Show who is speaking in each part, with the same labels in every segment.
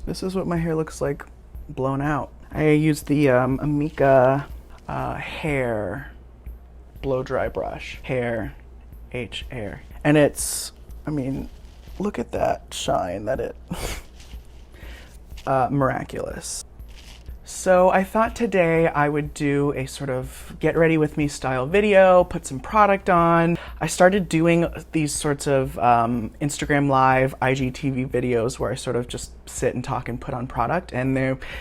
Speaker 1: This is what my hair looks like blown out. I used the Amika hair blow dry brush. Hair, H-Air. And it's, I mean, look at that shine that it, miraculous. So I thought today I would do a sort of get ready with me style video, put some product on. I started doing these sorts of Instagram Live, IGTV videos where I sort of just sit and talk and put on product, and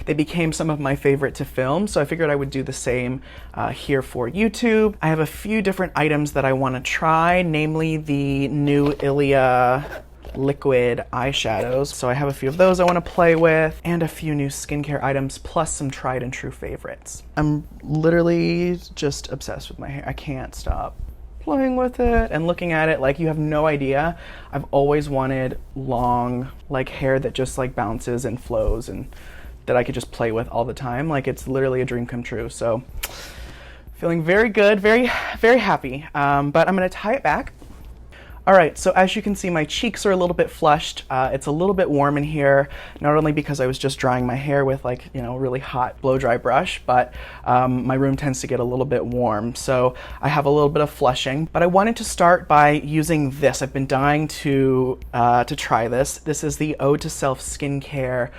Speaker 1: they became some of my favorite to film. So I figured I would do the same here for YouTube. I have a few different items that I want to try, namely the new ILIA liquid eyeshadows. So I have a few of those I want to play with, and a few new skincare items, plus some tried and true favorites. I'm literally just obsessed with my hair. I can't stop playing with it and looking at it. Like, you have no idea. I've always wanted long, like, hair that just like bounces and flows and that I could just play with all the time. Like, it's literally a dream come true. So feeling very good, very happy. But I'm gonna tie it back. All right, so as you can see, my cheeks are a little bit flushed. It's a little bit warm in here, not only because I was just drying my hair with, like, you know, really hot blow dry brush, but my room tends to get a little bit warm. So I have a little bit of flushing, but I wanted to start by using this. I've been dying to try this. This is the Ode to Self Skincare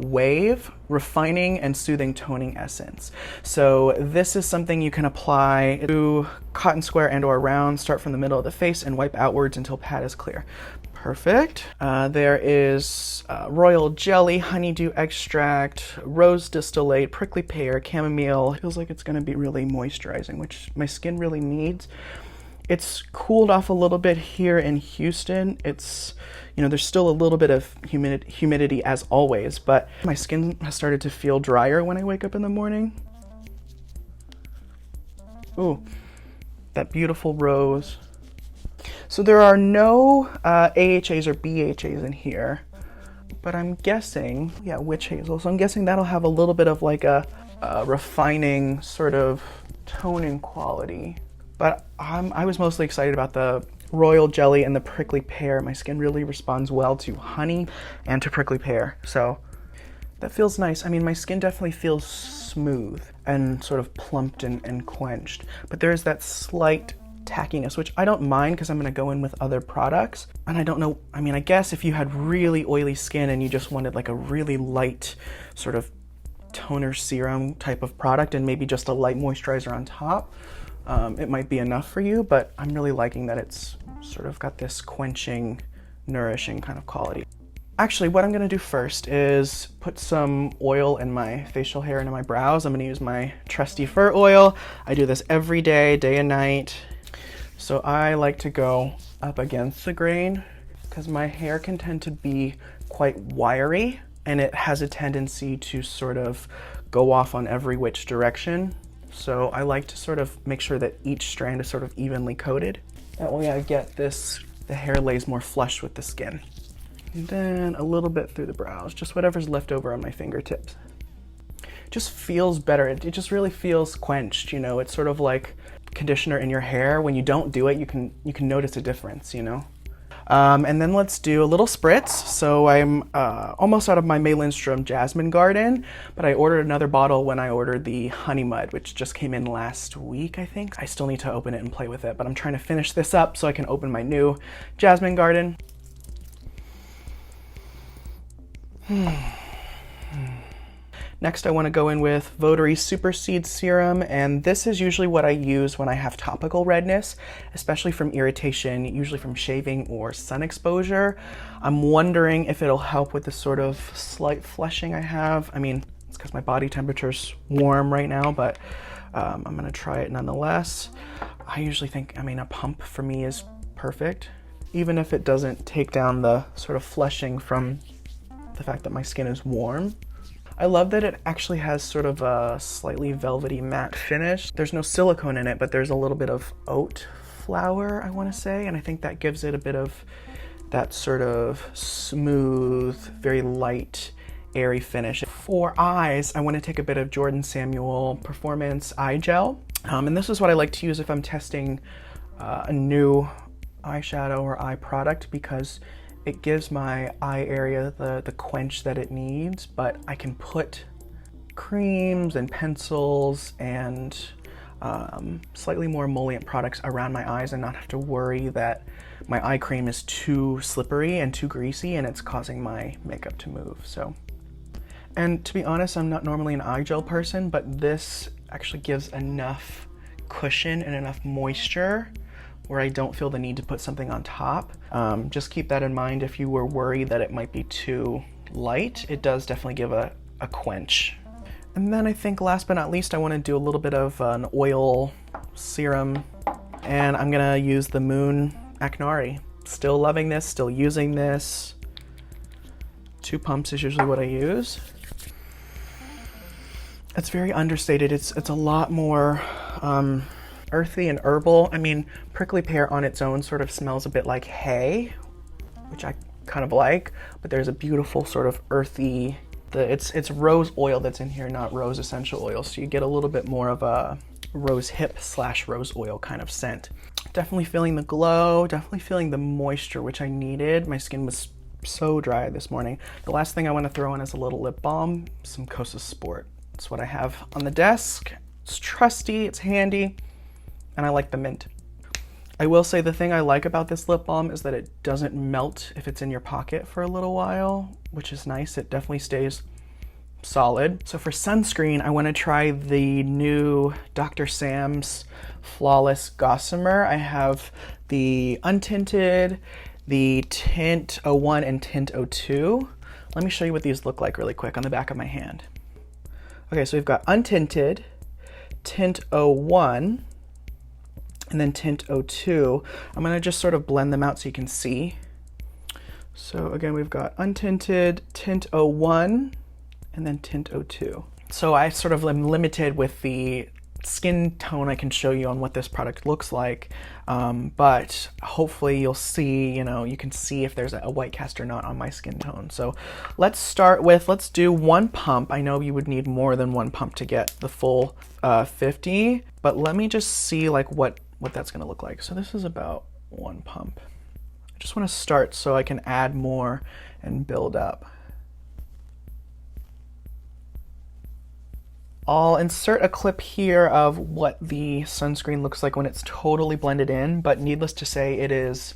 Speaker 1: Wave Refining and Soothing Toning Essence. So this is something you can apply to cotton square and or round, start from the middle of the face and wipe outwards until pad is clear. Perfect. There is royal jelly, honeydew extract, rose distillate, prickly pear, chamomile. Feels like it's gonna be really moisturizing, which my skin really needs. It's cooled off a little bit here in Houston. It's, you know, there's still a little bit of humidity as always, but my skin has started to feel drier when I wake up in the morning. Ooh, that beautiful rose. So there are no AHAs or BHAs in here, but I'm guessing, yeah, witch hazel. So I'm guessing that'll have a little bit of like a refining sort of toning quality. But I was mostly excited about the royal jelly and the prickly pear. My skin really responds well to honey and to prickly pear, so that feels nice. I mean, my skin definitely feels smooth and sort of plumped and quenched, but there's that slight tackiness, which I don't mind because I'm gonna go in with other products. And I don't know, I mean, I guess if you had really oily skin and you just wanted like a really light sort of toner serum type of product and maybe just a light moisturizer on top, it might be enough for you, but I'm really liking that it's sort of got this quenching, nourishing kind of quality. Actually, what I'm gonna do first is put some oil in my facial hair and in my brows. I'm gonna use my trusty fur oil. I do this every day, day and night. So I like to go up against the grain because my hair can tend to be quite wiry and it has a tendency to sort of go off on every which direction. So I like to sort of make sure that each strand is sort of evenly coated. That way I get this, the hair lays more flush with the skin. And then a little bit through the brows, just whatever's left over on my fingertips. It just feels better. It just really feels quenched, you know? It's sort of like conditioner in your hair. When you don't do it, you can notice a difference, you know? And then let's do a little spritz. So I'm almost out of my Lindstrom Jasmine Garden, but I ordered another bottle when I ordered the Honey Mud, which just came in last week, I think. I still need to open it and play with it, but I'm trying to finish this up so I can open my new Jasmine Garden. Next, I want to go in with Votary Super Seed Serum, and this is usually what I use when I have topical redness, especially from irritation, usually from shaving or sun exposure. I'm wondering if it'll help with the sort of slight flushing I have. I mean, it's because my body temperature's warm right now, but I'm gonna try it nonetheless. I usually think, I mean, a pump for me is perfect, even if it doesn't take down the sort of flushing from the fact that my skin is warm. I love that it actually has sort of a slightly velvety matte finish. There's no silicone in it, but there's a little bit of oat flour, I want to say, and I think that gives it a bit of that sort of smooth, very light, airy finish. For eyes, I want to take a bit of Jordan Samuel Performance Eye Gel, and this is what I like to use if I'm testing a new eyeshadow or eye product, because It gives my eye area the quench that it needs, but I can put creams and pencils and slightly more emollient products around my eyes and not have to worry that my eye cream is too slippery and too greasy and it's causing my makeup to move. So, and to be honest, I'm not normally an eye gel person, but this actually gives enough cushion and enough moisture where I don't feel the need to put something on top. Just keep that in mind if you were worried that it might be too light. It does definitely give a quench. And then I think last but not least, I want to do a little bit of an oil serum, and I'm gonna use the Moon Aknari. Still loving this, still using this. 2 pumps is usually what I use. It's very understated. It's a lot more earthy and herbal. I mean, prickly pear on its own sort of smells a bit like hay, which I kind of like, but there's a beautiful sort of earthy, it's rose oil that's in here, not rose essential oil, so you get a little bit more of a rose hip / rose oil kind of scent. Definitely feeling the glow, definitely feeling the moisture, which I needed. My skin was so dry this morning. The last thing I want to throw in is a little lip balm, some Kosas Sport. It's what I have on the desk. It's trusty, it's handy, and I like the mint. I will say the thing I like about this lip balm is that it doesn't melt if it's in your pocket for a little while, which is nice. It definitely stays solid. So for sunscreen, I want to try the new Dr. Sam's Flawless Gossamer. I have the untinted, the Tint 01 and Tint 02. Let me show you what these look like really quick on the back of my hand. Okay, so we've got untinted, Tint 01, and then Tint 02. I'm gonna just sort of blend them out so you can see. So again, we've got untinted, Tint 01, and then Tint 02. So I sort of am limited with the skin tone I can show you on what this product looks like, but hopefully you'll see, you can see if there's a white cast or not on my skin tone. So let's do 1 pump. I know you would need more than 1 pump to get the full 50, but let me just see like what that's gonna look like. So this is about 1 pump. I just wanna start so I can add more and build up. I'll insert a clip here of what the sunscreen looks like when it's totally blended in, but needless to say, it is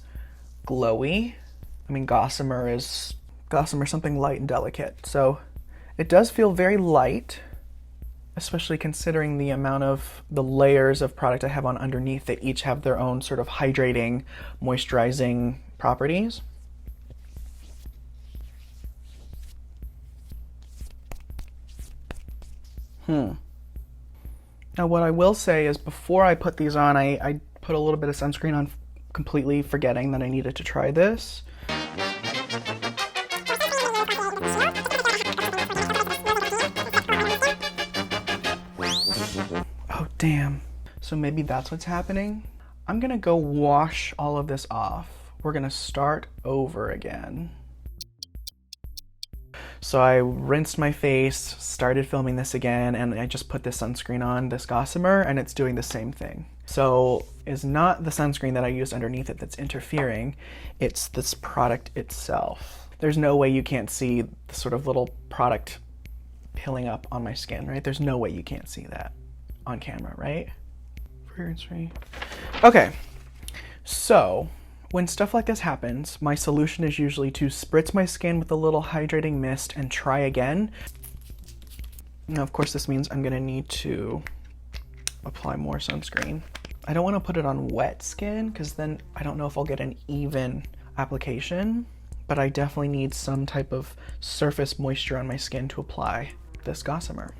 Speaker 1: glowy. I mean, Gossamer is something light and delicate. So it does feel very light, especially considering the amount of the layers of product I have on underneath that each have their own sort of hydrating, moisturizing properties. Now what I will say is before I put these on, I put a little bit of sunscreen on, completely forgetting that I needed to try this. Oh damn. So maybe that's what's happening. I'm gonna go wash all of this off. We're gonna start over again. So I rinsed my face, started filming this again, and I just put this sunscreen on, this Gossamer, and it's doing the same thing. So it's not the sunscreen that I used underneath it that's interfering, it's this product itself. There's no way you can't see the sort of little product pilling up on my skin, right? There's no way you can't see that on camera, right? Fragrance free. Okay, so when stuff like this happens, my solution is usually to spritz my skin with a little hydrating mist and try again. Now, of course, this means I'm gonna need to apply more sunscreen. I don't wanna put it on wet skin because then I don't know if I'll get an even application, but I definitely need some type of surface moisture on my skin to apply this Gossamer.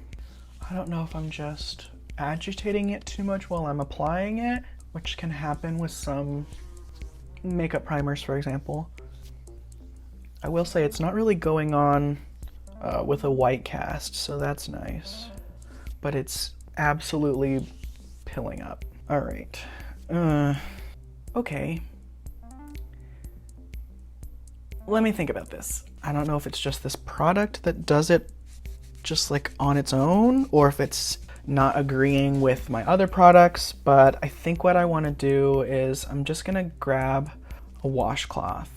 Speaker 1: I don't know if I'm just agitating it too much while I'm applying it, which can happen with some makeup primers, for example. I will say it's not really going on with a white cast, so that's nice, but it's absolutely pilling up. All right, okay. Let me think about this. I don't know if it's just this product that does it just like on its own, or if it's not agreeing with my other products, but I think what I want to do is I'm just gonna grab a washcloth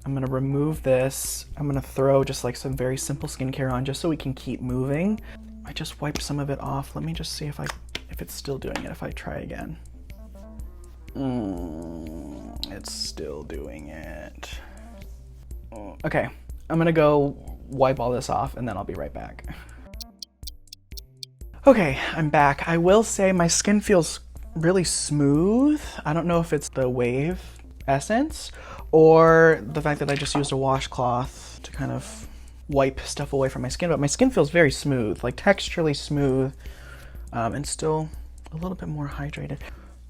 Speaker 1: I'm gonna remove this. I'm gonna throw just like some very simple skincare on just so we can keep moving. I just wiped some of it off. Let me just see if it's still doing it, if I try again. It's still doing it. Okay, I'm gonna go wipe all this off and then I'll be right back. Okay, I'm back. I will say my skin feels really smooth. I don't know if it's the wave essence or the fact that I just used a washcloth to kind of wipe stuff away from my skin, but my skin feels very smooth, like texturally smooth, and still a little bit more hydrated.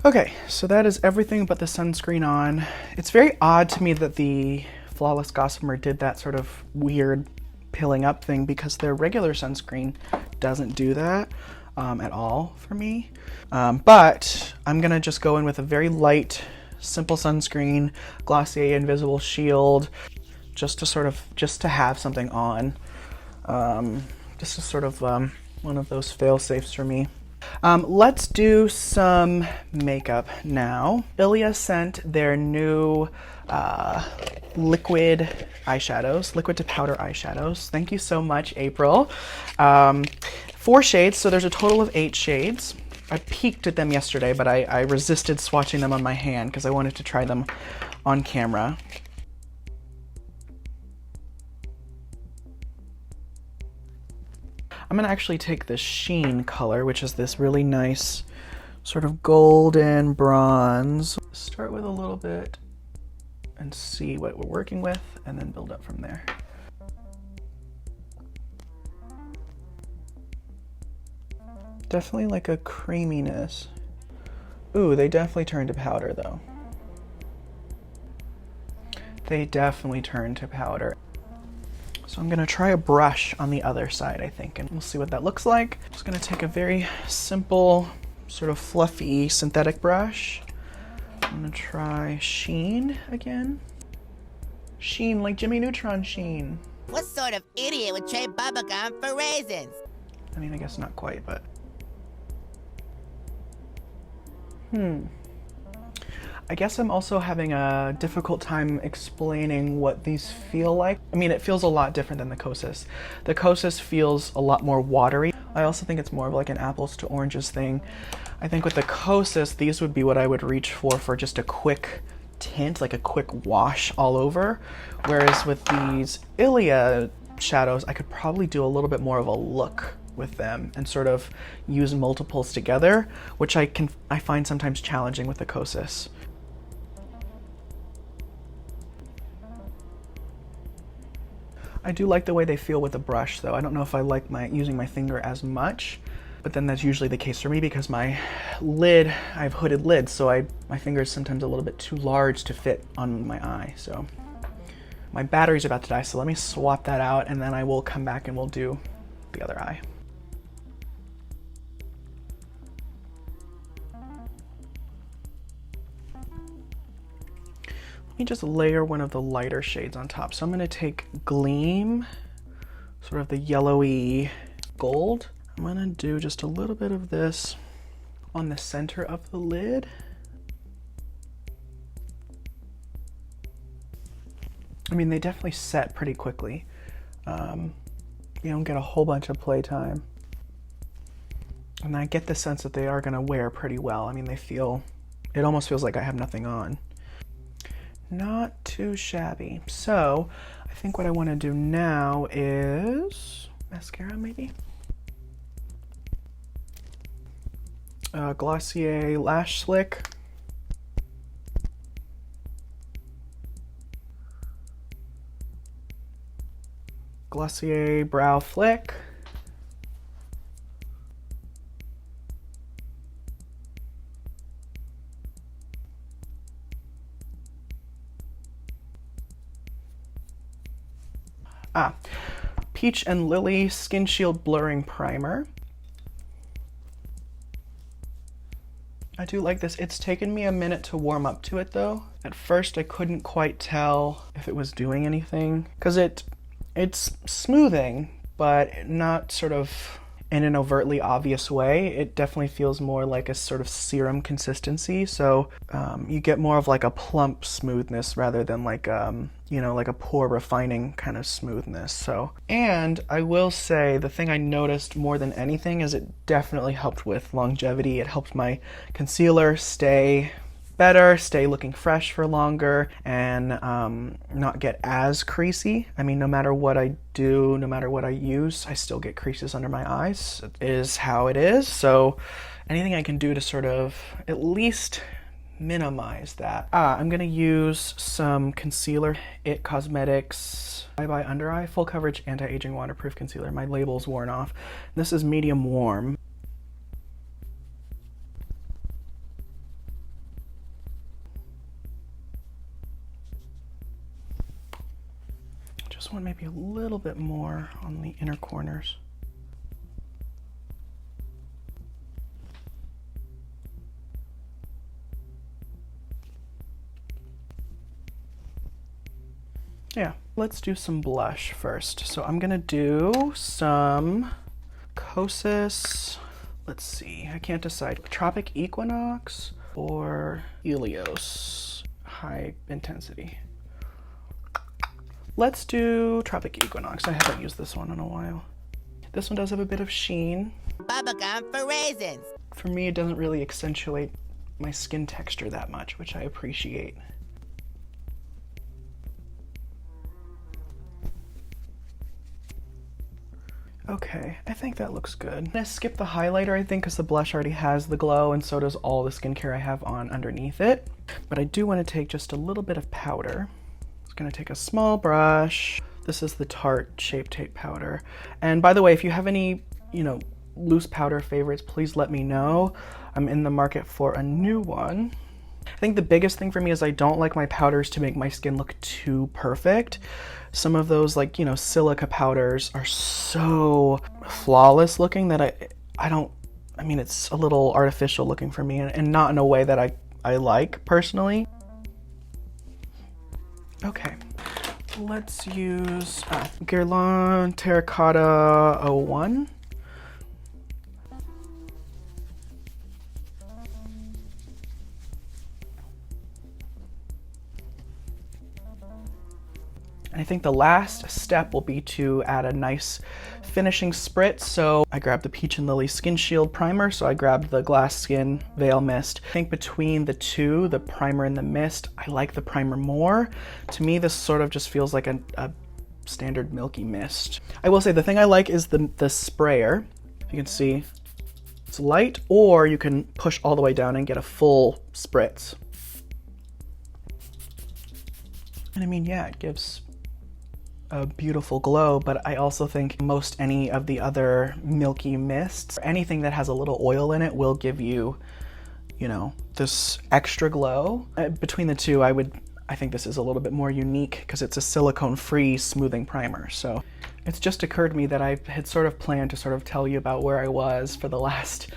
Speaker 1: Okay, so that is everything but the sunscreen on. It's very odd to me that the Flawless Gossamer did that sort of weird pilling up thing because their regular sunscreen doesn't do that at all for me. But I'm gonna just go in with a very light, simple sunscreen, Glossier Invisible Shield, just to have something on. Just a sort of one of those fail safes for me. Let's do some makeup now. ILIA sent their new liquid eyeshadows, liquid to powder eyeshadows. Thank you so much, April. 4 shades, so there's a total of 8 shades. I peeked at them yesterday, but I resisted swatching them on my hand because I wanted to try them on camera. I'm gonna actually take the Sheen color, which is this really nice sort of golden bronze. Start with a little bit and see what we're working with, and then build up from there. Definitely like a creaminess. Ooh, they definitely turned to powder though. They definitely turned to powder. So I'm gonna try a brush on the other side, I think, and we'll see what that looks like. I'm just gonna take a very simple, sort of fluffy synthetic brush. I'm gonna try Sheen again. Sheen, like Jimmy Neutron Sheen.
Speaker 2: What sort of idiot would trade bubblegum for raisins?
Speaker 1: I mean, I guess not quite, but... I guess I'm also having a difficult time explaining what these feel like. I mean, it feels a lot different than the Kosas. The Kosas feels a lot more watery. I also think it's more of like an apples to oranges thing. I think with the Kosas, these would be what I would reach for just a quick tint, like a quick wash all over. Whereas with these ILIA shadows, I could probably do a little bit more of a look with them and sort of use multiples together, which I find sometimes challenging with the Kosas. I do like the way they feel with the brush though. I don't know if I like using my finger as much, but then that's usually the case for me because my lid, I have hooded lids, so my finger is sometimes a little bit too large to fit on my eye. So my battery's about to die, so let me swap that out and then I will come back and we'll do the other eye. Let me just layer one of the lighter shades on top. So I'm gonna take Gleam, sort of the yellowy gold. I'm gonna do just a little bit of this on the center of the lid. I mean, they definitely set pretty quickly. You don't get a whole bunch of playtime. And I get the sense that they are gonna wear pretty well. I mean, it almost feels like I have nothing on. Not too shabby. So I think what I want to do now is mascara, maybe. Glossier Lash Slick. Glossier Brow Flick. Peach and Lily Skin Shield Blurring Primer. I do like this. It's taken me a minute to warm up to it though. At first I couldn't quite tell if it was doing anything because it's smoothing, but not sort of in an overtly obvious way. It definitely feels more like a sort of serum consistency. So you get more of like a plump smoothness rather than like, you know, like a pore refining kind of smoothness. So, and I will say the thing I noticed more than anything is it definitely helped with longevity. It helped my concealer stay better, stay looking fresh for longer, and not get as creasy. I mean, no matter what I do, no matter what I use, I still get creases under my eyes. It is how it is. So anything I can do to sort of at least minimize that. I'm gonna use some concealer. IT Cosmetics by Undereye Full Coverage Anti-Aging Waterproof Concealer. My label's worn off. This is medium warm. Just want maybe a little bit more on the inner corners. Yeah, let's do some blush first. So I'm gonna do some Kosas, let's see, I can't decide, Tropic Equinox or Helios High Intensity. Let's do Tropic Equinox. I haven't used this one in a while. This one does have a bit of sheen.
Speaker 2: Bubblegum for raisins.
Speaker 1: For me, it doesn't really accentuate my skin texture that much, which I appreciate. Okay, I think that looks good. I'm gonna skip the highlighter, I think, because the blush already has the glow, and so does all the skincare I have on underneath it. But I do want to take just a little bit of powder. I'm gonna take a small brush. This is the Tarte Shape Tape powder. And by the way, if you have any, you know, loose powder favorites, please let me know. I'm in the market for a new one. I think the biggest thing for me is I don't like my powders to make my skin look too perfect. Some of those, like, you know, silica powders are so flawless looking that I mean, it's a little artificial looking for me, and not in a way that I like personally. Okay, let's use Guerlain Terracotta 01. And I think the last step will be to add a nice finishing spritz. So I grabbed the Peach and Lily Skin Shield Primer. So I grabbed the Glass Skin Veil Mist. I think between the two, the primer and the mist, I like the primer more. To me, this sort of just feels like a standard milky mist. I will say the thing I like is the sprayer. You can see it's light, or you can push all the way down and get a full spritz. And I mean, yeah, it gives a beautiful glow, but I also think most any of the other milky mists, anything that has a little oil in it, will give you, you know, this extra glow. Between the two, I think this is a little bit more unique because it's a silicone-free smoothing primer. So it's just occurred to me that I had sort of planned to sort of tell you about where I was for the last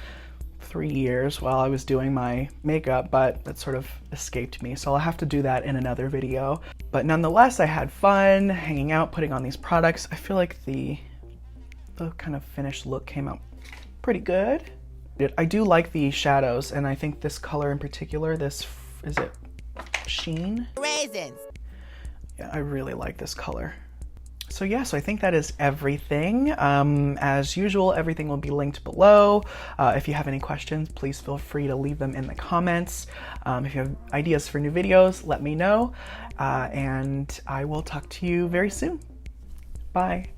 Speaker 1: 3 years while I was doing my makeup, but that sort of escaped me. So I'll have to do that in another video. But nonetheless, I had fun hanging out, putting on these products. I feel like the kind of finished look came out pretty good. I do like the shadows, and I think this color in particular, is it Sheen?
Speaker 2: Raisins.
Speaker 1: Yeah, I really like this color. So yeah, so I think that is everything. As usual, everything will be linked below. If you have any questions, please feel free to leave them in the comments. If you have ideas for new videos, let me know. And I will talk to you very soon. Bye.